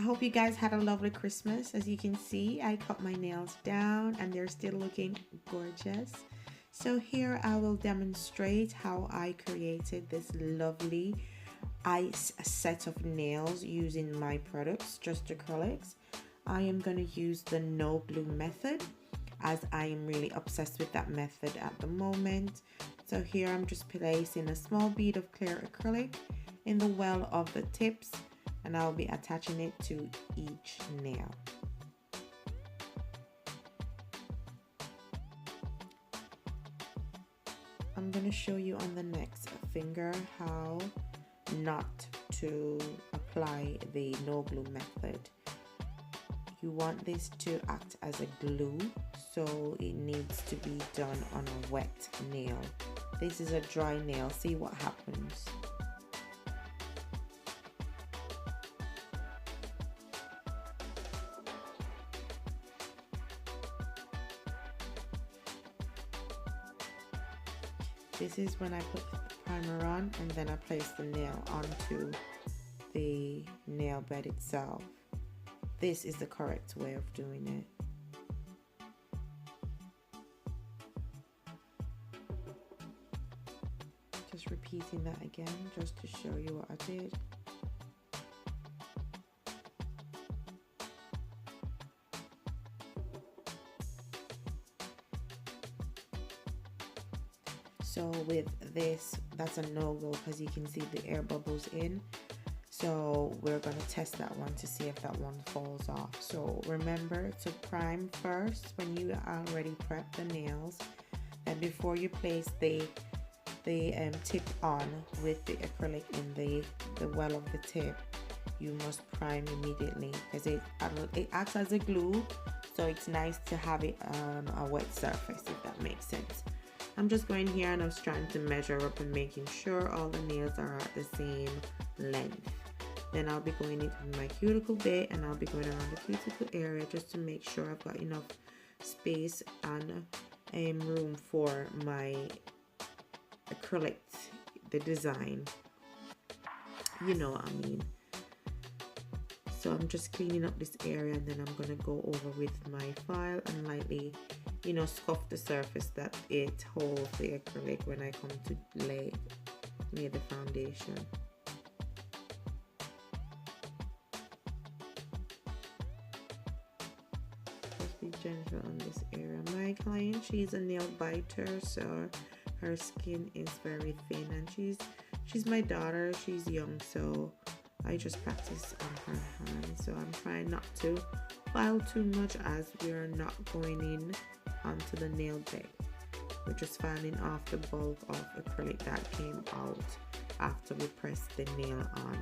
I hope you guys had a lovely Christmas. As you can see, I cut my nails down and they're still looking gorgeous. So here I will demonstrate how I created this lovely ice set of nails using my products, just acrylics. I am going to use the no glue method, as I am really obsessed with that method at the moment. So here I'm just placing a small bead of clear acrylic in the well of the tips, and I'll be attaching it to each nail. I'm going to show you on the next finger how not to apply the no glue method. You want this to act as a glue, so it needs to be done on a wet nail. This is a dry nail. See what happens. This is when I put the primer on and then I place the nail onto the nail bed itself. This is the correct way of doing it. Just repeating that again just to show you what I did. So with this, that's a no-go because you can see the air bubbles in. So we're going to test that one to see if that one falls off. So remember to prime first when you already prep the nails. And before you place the tip on with the acrylic in the well of the tip, you must prime immediately because it acts as a glue. So it's nice to have it on a wet surface, if that makes sense. I'm just going here and I was trying to measure up and making sure all the nails are at the same length. Then I'll be going into my cuticle bit and I'll be going around the cuticle area just to make sure I've got enough space and room for my acrylic, the design. You know what I mean. So I'm just cleaning up this area and then I'm going to go over with my file and lightly, you know, scuff the surface that it holds the acrylic when I come to lay the foundation. Just be gentle on this area. My client, she's a nail biter, so her skin is very thin, and she's my daughter. She's young, so I just practice on her hands. So I'm trying not to file too much as we are not going in onto the nail bed. We're just filing off the bulk of acrylic that came out after we pressed the nail on.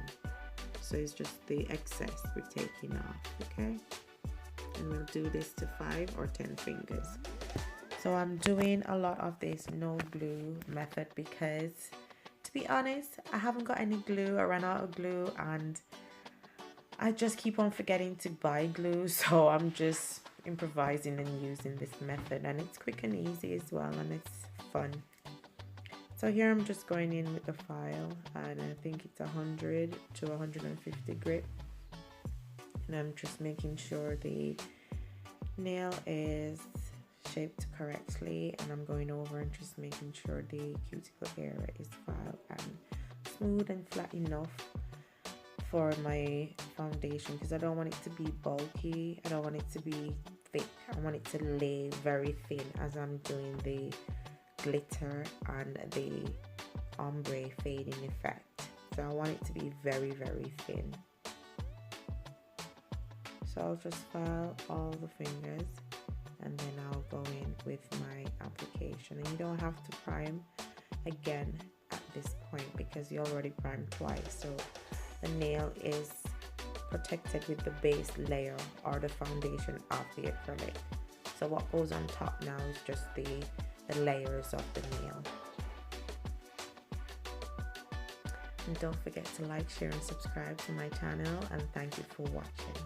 So it's just the excess we're taking off, okay? And we'll do this to 5 or 10 fingers. So I'm doing a lot of this no glue method because, to be honest, I haven't got any glue. I ran out of glue and I just keep on forgetting to buy glue, so I'm just improvising and using this method, and it's quick and easy as well, and it's fun. So here I'm just going in with the file, and I think it's 100 to 150 grit, and I'm just making sure the nail is shaped correctly, and I'm going over and just making sure the cuticle area is filed and smooth and flat enough for my foundation, because I don't want it to be bulky, I don't want it to be thick, I want it to lay very thin as I'm doing the glitter and the ombre fading effect. So I want it to be very, very thin. So I'll just file all the fingers and then I'll go in with my application, and you don't have to prime again at this point because you already primed twice, so the nail is protected with the base layer or the foundation of the acrylic. So what goes on top now is just the layers of the nail. And don't forget to like, share and subscribe to my channel, and thank you for watching.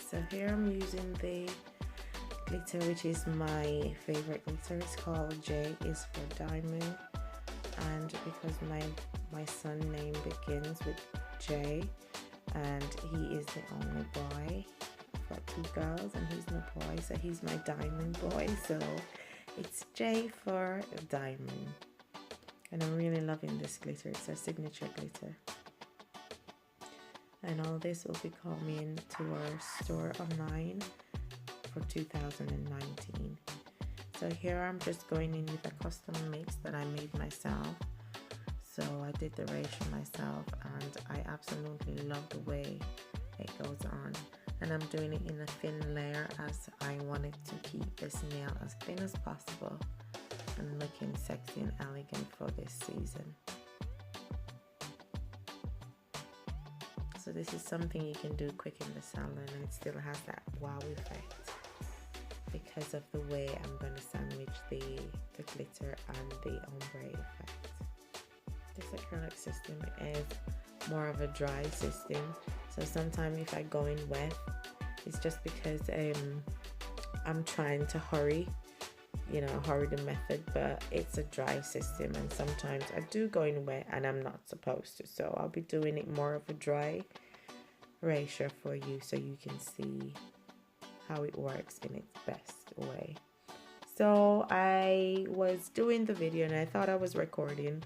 So here I'm using the glitter, which is my favorite glitter. It's called J is for diamond, and because my son name begins with J and he is the only boy. I've got 2 girls and he's no boy, so he's my diamond boy, so it's J for diamond. And I'm really loving this glitter. It's a signature glitter. And all this will be coming to our store online for 2019. So here I'm just going in with a custom mix that I made myself. So I did the ratio myself and I absolutely love the way it goes on. And I'm doing it in a thin layer as I wanted to keep this nail as thin as possible and looking sexy and elegant for this season. So this is something you can do quick in the salon and it still has that wow effect because of the way I'm going to sandwich the glitter and the ombre effect. This acrylic system is more of a dry system, so sometimes if I go in wet, it's just because I'm trying to hurry the method, but it's a dry system and sometimes I do go in wet and I'm not supposed to, so I'll be doing it more of a dry ratio for you so you can see how it works in its best way. So I was doing the video and I thought I was recording,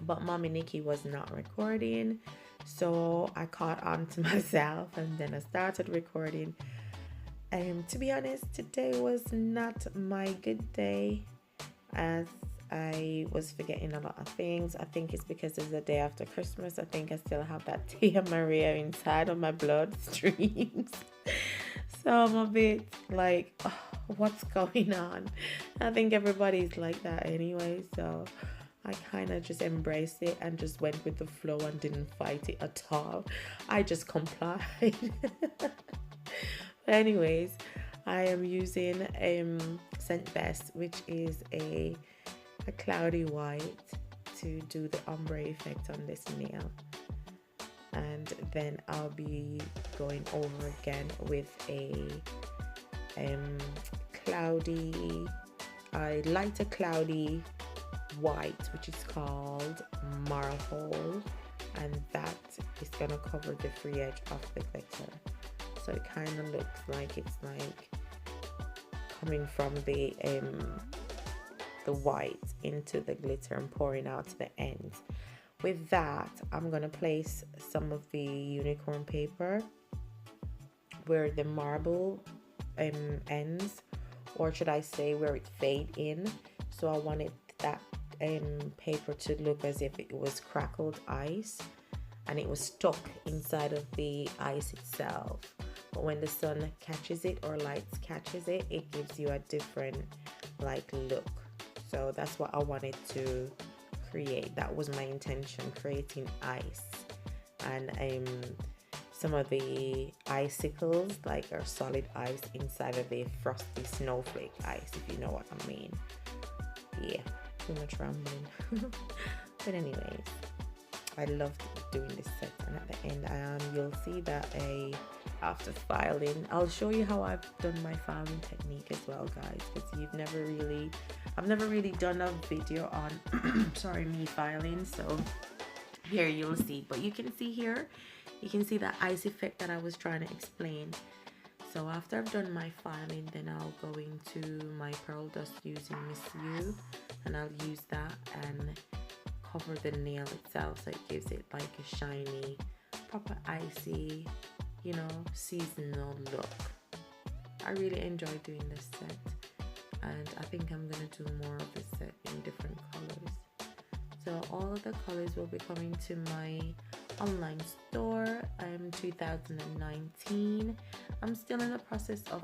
but Mommy Nikki was not recording, so I caught on to myself and then I started recording. To be honest, today was not my good day as I was forgetting a lot of things. I think it's because it's the day after Christmas. I think I still have that Tia Maria inside of my bloodstreams. So I'm a bit like, oh, what's going on? I think everybody's like that anyway, so I kind of just embraced it and just went with the flow and didn't fight it at all. I just complied. But anyways, I am using Scent Best, which is a cloudy white, to do the ombre effect on this nail. And then I'll be going over again with a lighter cloudy white, which is called Marble, and that is gonna cover the free edge of the glitter. So it kind of looks like it's like coming from the white into the glitter and pouring out to the ends. With that, I'm gonna place some of the unicorn paper where the marble ends, or should I say where it fade in. So I wanted that paper to look as if it was crackled ice and it was stuck inside of the ice itself. But when the sun catches it or lights catches it, it gives you a different like look. So that's what I wanted to create. That was my intention, creating ice. And some of the icicles like are solid ice inside of the frosty snowflake ice, if you know what I mean. Yeah, too much rambling. But anyways, I loved doing this set, and at the end you'll see that after filing, I'll show you how I've done my filing technique as well, guys, because I've never really done a video on sorry, me filing. So here you'll see, but you can see here, you can see that ice effect that I was trying to explain. So after I've done my filing, then I'll go into my pearl dust using Miss You, and I'll use that and cover the nail itself so it gives it like a shiny, proper icy, you know, seasonal look. I really enjoy doing this set, and I think I'm gonna do more of this set in different colors. So all of the colors will be coming to my online store 2019. I'm still in the process of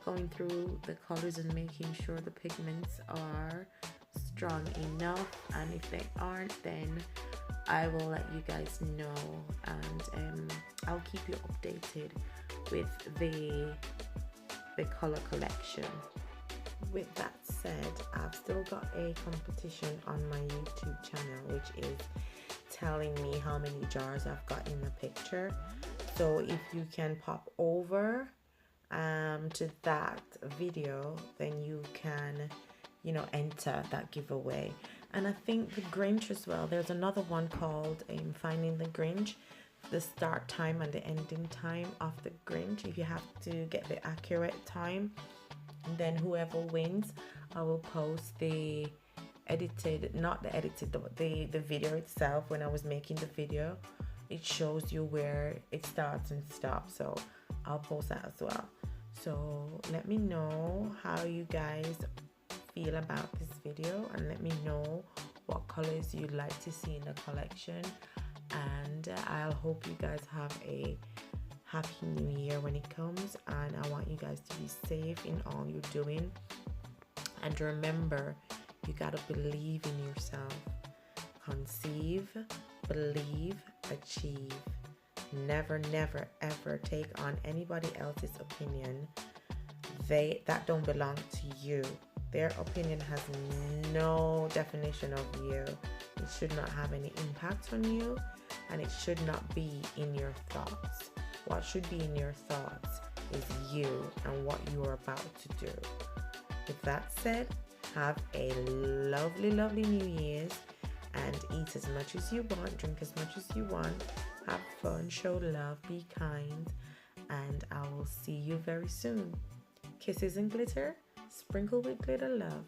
going through the colors and making sure the pigments are strong enough, and if they aren't, then I will let you guys know, and I'll keep you updated with the color collection. With that said, I've still got a competition on my YouTube channel, which is telling me how many jars I've got in the picture. So if you can pop over to that video, then you can, you know, enter that giveaway. And I think the Grinch as well, there's another one called Finding the Grinch, the start time and the ending time of the Grinch. If you have to get the accurate time, and then whoever wins, I will post the edited, not the edited, the video itself. When I was making the video, it shows you where it starts and stops, so I'll post that as well. So let me know how you guys feel about this video, and let me know what colors you'd like to see in the collection. And I'll hope you guys have a happy new year when it comes, and I want you guys to be safe in all you're doing. And remember, you gotta believe in yourself. Conceive, believe, achieve. Never, never, ever take on anybody else's opinion. That don't belong to you. Their opinion has no definition of you. It should not have any impact on you, and it should not be in your thoughts. What should be in your thoughts is you and what you are about to do. With that said, have a lovely, lovely New Year's, and eat as much as you want, drink as much as you want, have fun, show love, be kind, and I will see you very soon. Kisses and glitter, sprinkled with glitter love.